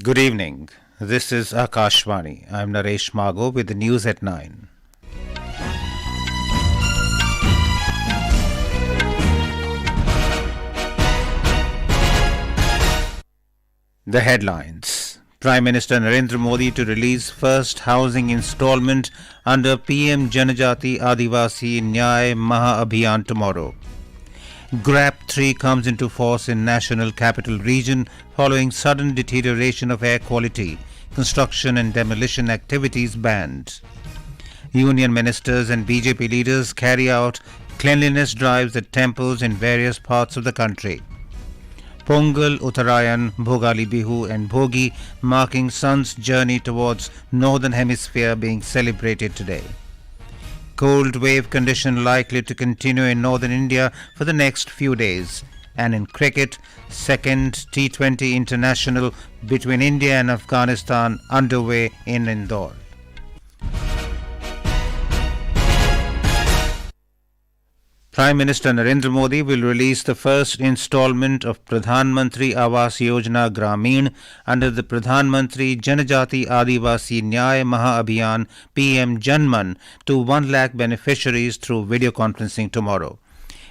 Good evening. This is Akashvani. I'm Naresh Mago with the news at 9. The headlines. Prime Minister Narendra Modi to release first housing installment under PM Janjati Adivasi Nyaya Maha Abhiyan tomorrow. GRAP 3 comes into force in National Capital Region following sudden deterioration of air quality. Construction and demolition activities banned. Union ministers and BJP leaders carry out cleanliness drives at temples in various parts of the country. Pongal, Uttarayan, Bhogali Bihu and Bhogi marking sun's journey towards northern hemisphere being celebrated today. Cold wave condition likely to continue in northern India for the next few days. And in cricket, second T20 International between India and Afghanistan underway in Indore. Prime Minister Narendra Modi will release the first installment of Pradhan Mantri Awas Yojana Gramin under the Pradhan Mantri Janjati Adivasi Nyaya Maha Abhiyan PM Janman to 1 lakh beneficiaries through video conferencing tomorrow.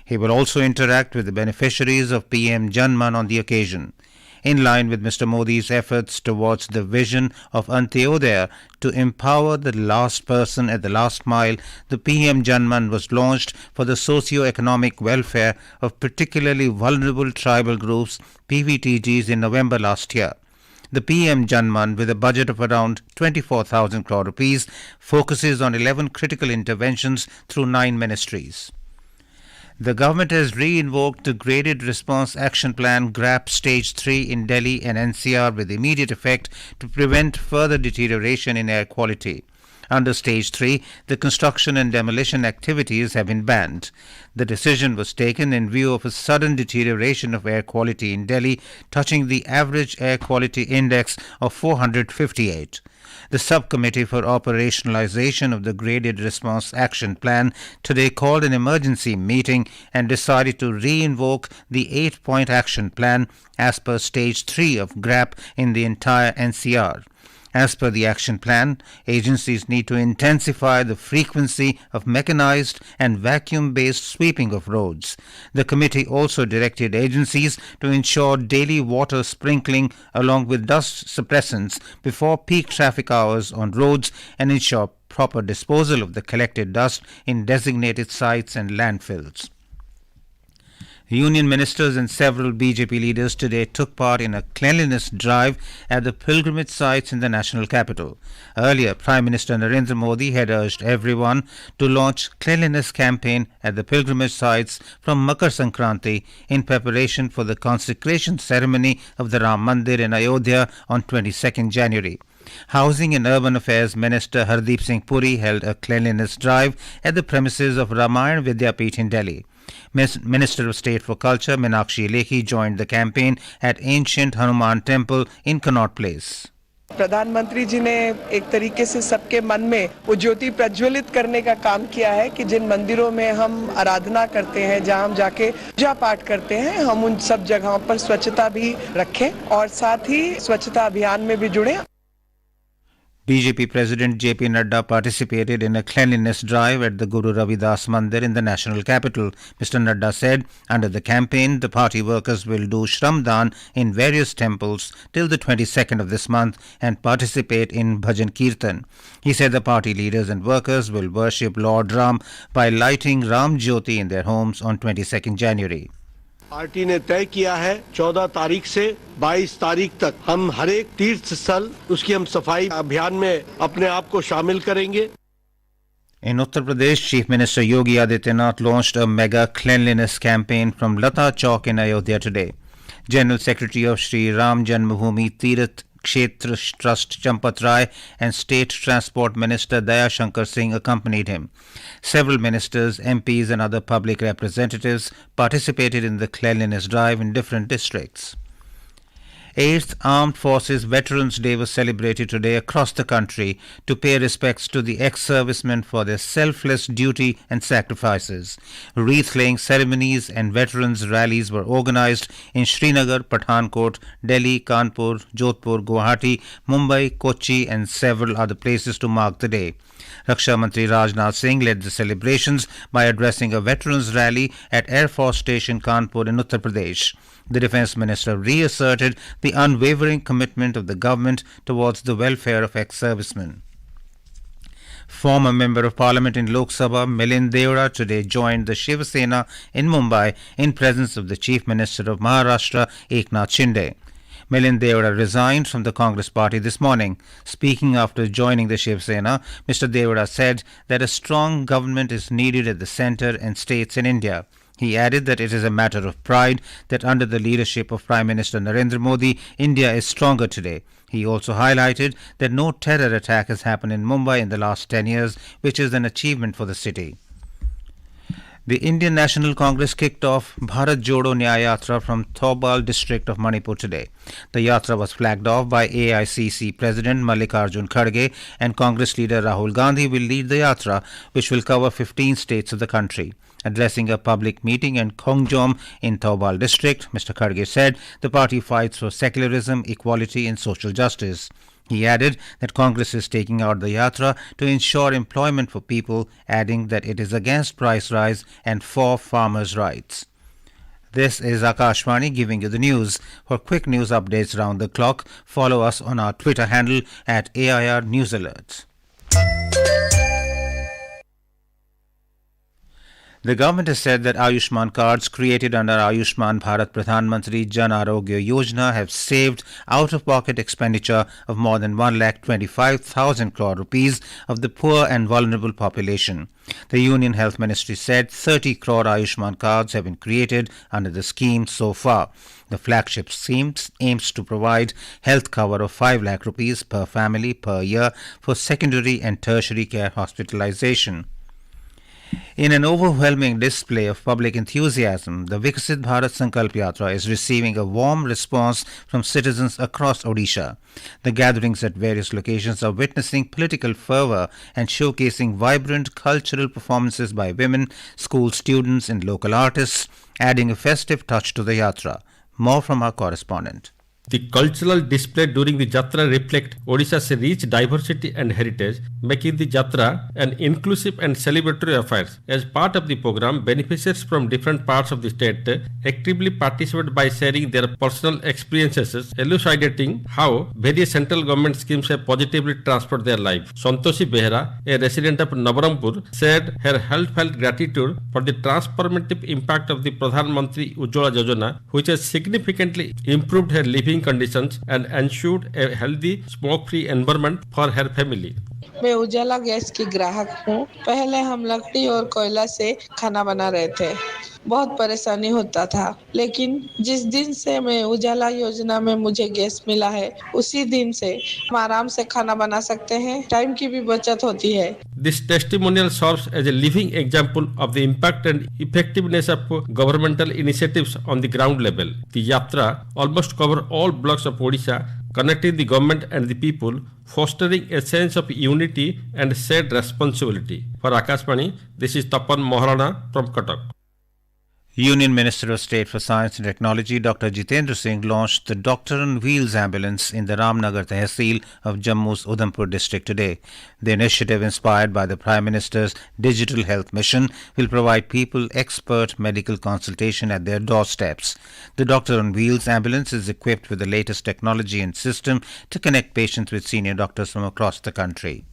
He will also interact with the beneficiaries of PM Janman on the occasion. In line with Mr. Modi's efforts towards the vision of Antyodaya to empower the last person at the last mile, the PM Janman was launched for the socio-economic welfare of particularly vulnerable tribal groups, PVTGs, in November last year. The PM Janman, with a budget of around 24,000 crore rupees, focuses on 11 critical interventions through 9 ministries. The government has re-invoked the Graded Response Action Plan GRAP Stage 3 in Delhi and NCR with immediate effect to prevent further deterioration in air quality. Under Stage 3, the construction and demolition activities have been banned. The decision was taken in view of a sudden deterioration of air quality in Delhi, touching the average air quality index of 458. The Subcommittee for Operationalization of the Graded Response Action Plan today called an emergency meeting and decided to re-invoke the 8-point action plan as per Stage 3 of GRAP in the entire NCR. As per the action plan, agencies need to intensify the frequency of mechanized and vacuum-based sweeping of roads. The committee also directed agencies to ensure daily water sprinkling along with dust suppressants before peak traffic hours on roads and ensure proper disposal of the collected dust in designated sites and landfills. Union ministers and several BJP leaders today took part in a cleanliness drive at the pilgrimage sites in the national capital. Earlier, Prime Minister Narendra Modi had urged everyone to launch cleanliness campaign at the pilgrimage sites from Makar Sankranti in preparation for the consecration ceremony of the Ram Mandir in Ayodhya on 22nd January. Housing and Urban Affairs Minister Hardeep Singh Puri held a cleanliness drive at the premises of Ramayan Vidyapith in Delhi. Minister of State for Culture Meenakshi Lekhi joined the campaign at ancient Hanuman Temple in Connaught Place. प्रधानमंत्री जी ने एक तरीके से सबके मन में वो ज्योति प्रज्वलित करने का काम किया है कि जिन मंदिरों में हम आराधना करते हैं, जहां हम जाके पूजा पाठ करते हैं, हम उन सब जगहों पर स्वच्छता भी रखें और साथ ही स्वच्छता अभियान में भी जुड़ें. BJP President JP Nadda participated in a cleanliness drive at the Guru Ravidas Mandir in the national capital. Mr. Nadda said, under the campaign, the party workers will do Shramdan in various temples till the 22nd of this month and participate in Bhajan Kirtan. He said the party leaders and workers will worship Lord Ram by lighting Ram Jyoti in their homes on 22nd January. Party ने तय किया है 14 तारीख से 22 तारीख तक हम हर एक तीर्थ स्थल उसकी हम सफाई अभियान में अपने आप को शामिल करेंगे. In Uttar Pradesh, Chief Minister Yogi Adityanath launched a mega cleanliness campaign from Lata Chowk in Ayodhya today. General Secretary of Sri Ram Janmabhoomi Tirath Kshetra Trust Champat Rai and State Transport Minister Daya Shankar Singh accompanied him. Several ministers, MPs and other public representatives participated in the cleanliness drive in different districts. 8th Armed Forces Veterans Day was celebrated today across the country to pay respects to the ex-servicemen for their selfless duty and sacrifices. Wreath-laying ceremonies and veterans rallies were organized in Srinagar, Pathankot, Delhi, Kanpur, Jodhpur, Guwahati, Mumbai, Kochi and several other places to mark the day. Raksha Mantri Rajnath Singh led the celebrations by addressing a veterans rally at Air Force Station Kanpur in Uttar Pradesh. The Defence Minister reasserted the unwavering commitment of the government towards the welfare of ex-servicemen. Former Member of Parliament in Lok Sabha, Milind Deora, today joined the Shiv Sena in Mumbai in presence of the Chief Minister of Maharashtra, Eknath Shinde. Milind Deora resigned from the Congress party this morning. Speaking after joining the Shiv Sena, Mr. Deora said that a strong government is needed at the centre and states in India. He added that it is a matter of pride that under the leadership of Prime Minister Narendra Modi, India is stronger today. He also highlighted that no terror attack has happened in Mumbai in the last 10 years, which is an achievement for the city. The Indian National Congress kicked off Bharat Jodo Nyaya Yatra from Thoubal district of Manipur today. The yatra was flagged off by AICC President Mallikarjun Kharge, and Congress leader Rahul Gandhi will lead the yatra, which will cover 15 states of the country. Addressing a public meeting in Khongjom in Thoubal district, Mr. Kharge said the party fights for secularism, equality and social justice. He added that Congress is taking out the yatra to ensure employment for people, adding that it is against price rise and for farmers' rights. This is Akashvani giving you the news. For quick news updates round the clock, follow us on our Twitter handle at AIR News Alerts. The government has said that Ayushman cards created under Ayushman Bharat Pradhan Mantri Jan Arogya Yojana have saved out-of-pocket expenditure of more than 1,25,000 crore rupees of the poor and vulnerable population. The Union Health Ministry said 30 crore Ayushman cards have been created under the scheme so far. The flagship scheme aims to provide health cover of 5 lakh rupees per family per year for secondary and tertiary care hospitalization. In an overwhelming display of public enthusiasm, the Viksit Bharat Sankalp Yatra is receiving a warm response from citizens across Odisha. The gatherings at various locations are witnessing political fervour and showcasing vibrant cultural performances by women, school students and local artists, adding a festive touch to the yatra. More from our correspondent. The cultural display during the Jatra reflect Odisha's rich diversity and heritage, making the Jatra an inclusive and celebratory affair. As part of the program, beneficiaries from different parts of the state actively participate by sharing their personal experiences, elucidating how various central government schemes have positively transformed their life. Santoshi Behera, a resident of Navarampur, said her heartfelt gratitude for the transformative impact of the Pradhan Mantri Ujjwala Yojana, which has significantly improved her living conditions and ensured a healthy, smoke-free environment for her family. मैं उजाला gas की ग्राहक हूँ। पहले हम लकड़ी और कोयला से खाना बना रहे थे। बहुत परेशानी होता था, लेकिन जिस दिन से मैं उजाला योजना में मुझे गैस मिला है, उसी दिन से हम आराम से खाना बना सकते हैं। टाइम की भी बचत होती है। This testimonial serves as a living example of the impact and effectiveness of governmental initiatives on the ground level. The Yatra almost covers all blocks of Odisha, connecting the government and the people, fostering a sense of unity and shared responsibility. For Akashvani, this is Tapan Moharana from Cuttack. Union Minister of State for Science and Technology Dr. Jitendra Singh launched the Doctor on Wheels ambulance in the Ramnagar Tehsil of Jammu's Udhampur district today. The initiative, inspired by the Prime Minister's Digital Health Mission, will provide people expert medical consultation at their doorsteps. The Doctor on Wheels ambulance is equipped with the latest technology and system to connect patients with senior doctors from across the country.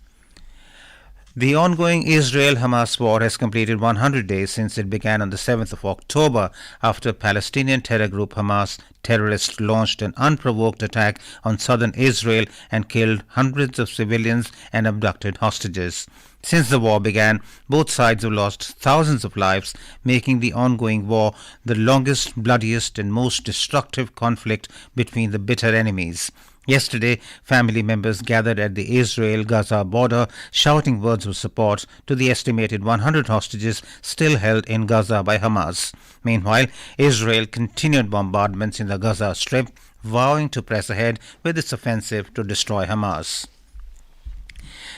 The ongoing Israel-Hamas war has completed 100 days since it began on the 7th of October after Palestinian terror group Hamas terrorists launched an unprovoked attack on southern Israel and killed hundreds of civilians and abducted hostages. Since the war began, both sides have lost thousands of lives, making the ongoing war the longest, bloodiest and most destructive conflict between the bitter enemies. Yesterday, family members gathered at the Israel-Gaza border, shouting words of support to the estimated 100 hostages still held in Gaza by Hamas. Meanwhile, Israel continued bombardments in the Gaza Strip, vowing to press ahead with its offensive to destroy Hamas.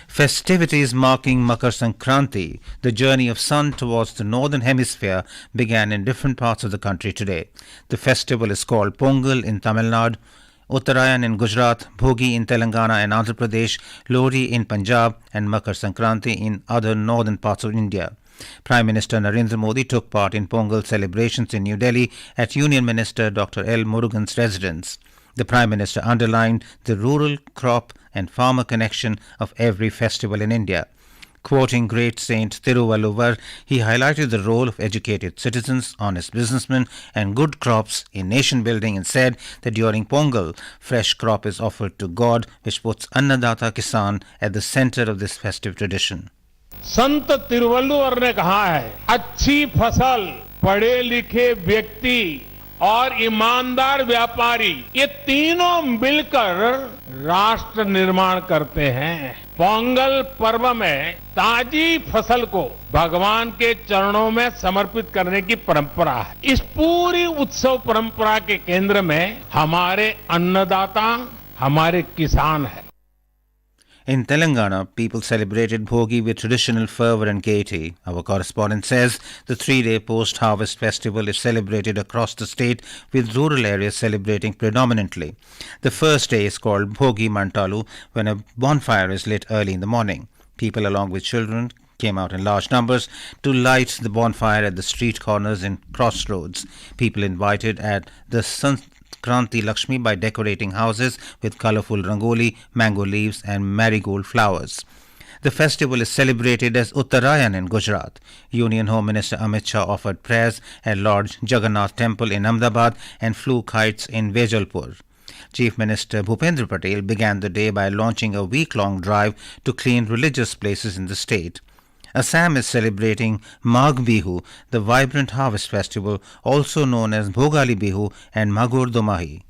Festivities marking Makar Sankranti, the journey of sun towards the northern hemisphere, began in different parts of the country today. The festival is called Pongal in Tamil Nadu, Uttarayan in Gujarat, Bhogi in Telangana and Andhra Pradesh, Lohri in Punjab and Makar Sankranti in other northern parts of India. Prime Minister Narendra Modi took part in Pongal celebrations in New Delhi at Union Minister Dr. L. Murugan's residence. The Prime Minister underlined the rural, crop and farmer connection of every festival in India. Quoting great Saint Thiruvalluvar, he highlighted the role of educated citizens, honest businessmen and good crops in nation building and said that during Pongal, fresh crop is offered to God, which puts Annadata Kisan at the center of this festive tradition. संत तिरुवल्लुवर ने कहा है, अच्छी फसल, पढ़े लिखे व्यक्ति और ईमानदार व्यापारी, ये तीनों मिलकर राष्ट्र निर्माण करते हैं। पोंगल पर्व में ताजी फसल को भगवान के चरणों में समर्पित करने की परंपरा है। इस पूरी उत्सव परंपरा के केंद्र में हमारे अन्नदाता, हमारे किसान हैं। In Telangana, people celebrated Bhogi with traditional fervour and gaiety. Our correspondent says the 3-day post-harvest festival is celebrated across the state, with rural areas celebrating predominantly. The first day is called Bhogi Mantalu, when a bonfire is lit early in the morning. People along with children came out in large numbers to light the bonfire at the street corners and crossroads. People invited at the Kranti Lakshmi by decorating houses with colourful rangoli, mango leaves and marigold flowers. The festival is celebrated as Uttarayan in Gujarat. Union Home Minister Amit Shah offered prayers at Lord Jagannath Temple in Ahmedabad and flew kites in Vejalpur. Chief Minister Bhupendra Patel began the day by launching a week-long drive to clean religious places in the state. Assam is celebrating Magh Bihu, the vibrant harvest festival, also known as Bhogali Bihu and Magur Domahi.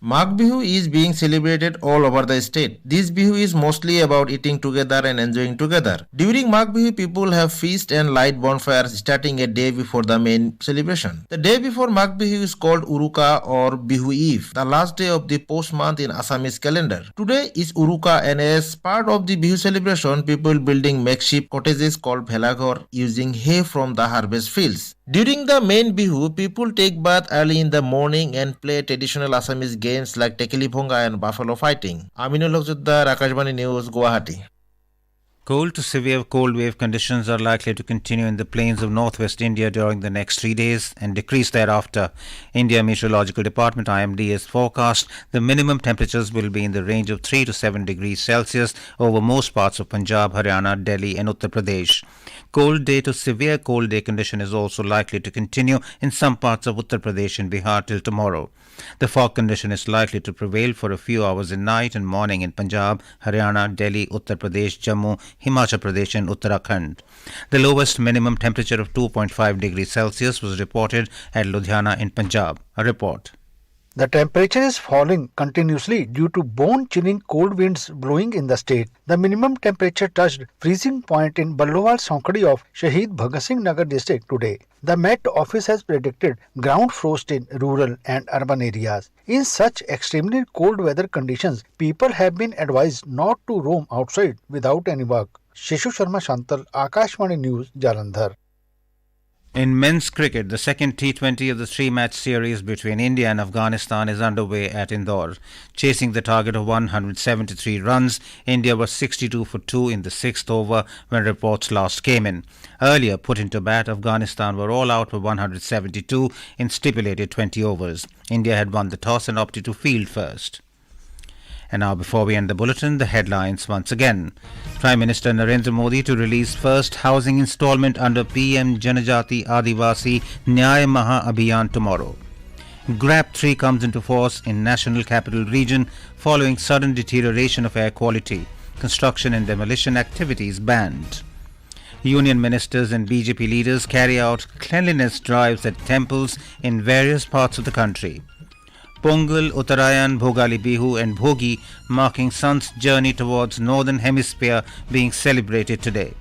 Magh Bihu is being celebrated all over the state. This Bihu is mostly about eating together and enjoying together. During Magh Bihu, people have feast and light bonfires starting a day before the main celebration. The day before Magh Bihu is called Uruka or Bihu Eve, the last day of the post month in Assamese calendar. Today is Uruka, and as part of the Bihu celebration, people building makeshift cottages called Bhelagor using hay from the harvest fields. During the main Bihu, people take bath early in the morning and play traditional Assamese games like Tekeli Bhonga and buffalo fighting. Aminul Haqjuddar, Akashvani News, Guwahati. Cold to severe cold wave conditions are likely to continue in the plains of northwest India during the next 3 days and decrease thereafter. India Meteorological Department IMD has forecast the minimum temperatures will be in the range of 3 to 7 degrees Celsius over most parts of Punjab, Haryana, Delhi and Uttar Pradesh. Cold day to severe cold day condition is also likely to continue in some parts of Uttar Pradesh and Bihar till tomorrow. The fog condition is likely to prevail for a few hours in night and morning in Punjab, Haryana, Delhi, Uttar Pradesh, Jammu, Himachal Pradesh and Uttarakhand. The lowest minimum temperature of 2.5 degrees Celsius was reported at Ludhiana in Punjab. A report. The temperature is falling continuously due to bone-chilling cold winds blowing in the state. The minimum temperature touched freezing point in Ballowal Sonkadi of Shahid Bhagat Singh Nagar district today. The Met Office has predicted ground frost in rural and urban areas. In such extremely cold weather conditions, people have been advised not to roam outside without any work. Shishu Sharma Shantal, Akashvani News, Jalandhar. In men's cricket, the second T20 of the 3-match series between India and Afghanistan is underway at Indore. Chasing the target of 173 runs, India was 62 for 2 in the 6th over when reports last came in. Earlier put into bat, Afghanistan were all out for 172 in stipulated 20 overs. India had won the toss and opted to field first. And now, before we end the bulletin, the headlines once again. Prime Minister Narendra Modi to release first housing installment under PM Janjati Adivasi Nyaya Maha Abhiyan tomorrow. GRAP 3 comes into force in National Capital Region following sudden deterioration of air quality. Construction and demolition activities banned. Union ministers and BJP leaders carry out cleanliness drives at temples in various parts of the country. Pongal, Uttarayan, Bhogali Bihu and Bhogi marking sun's journey towards northern hemisphere being celebrated today.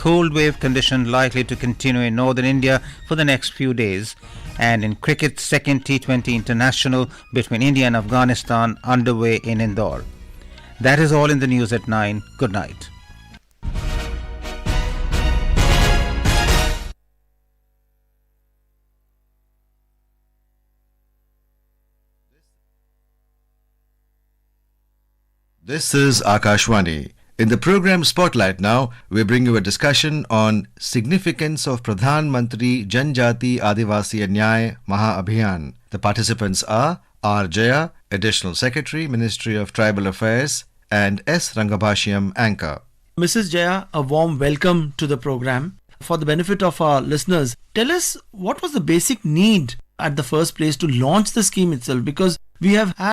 cold wave condition likely to continue in northern India for the next few days. And in cricket, second T20 International between India and Afghanistan underway in Indore. That is all in the news at 9. Good night. This is Akashwani. In the program Spotlight now, we bring you a discussion on significance of Pradhan Mantri Janjati Adivasi and Nyaya Maha Abhiyan. The participants are R. Jaya, Additional Secretary, Ministry of Tribal Affairs, and S. Rangabhashyam, Anchor. Mrs. Jaya, a warm welcome to the program. For the benefit of our listeners, tell us what was the basic need at the first place to launch the scheme itself, because we have had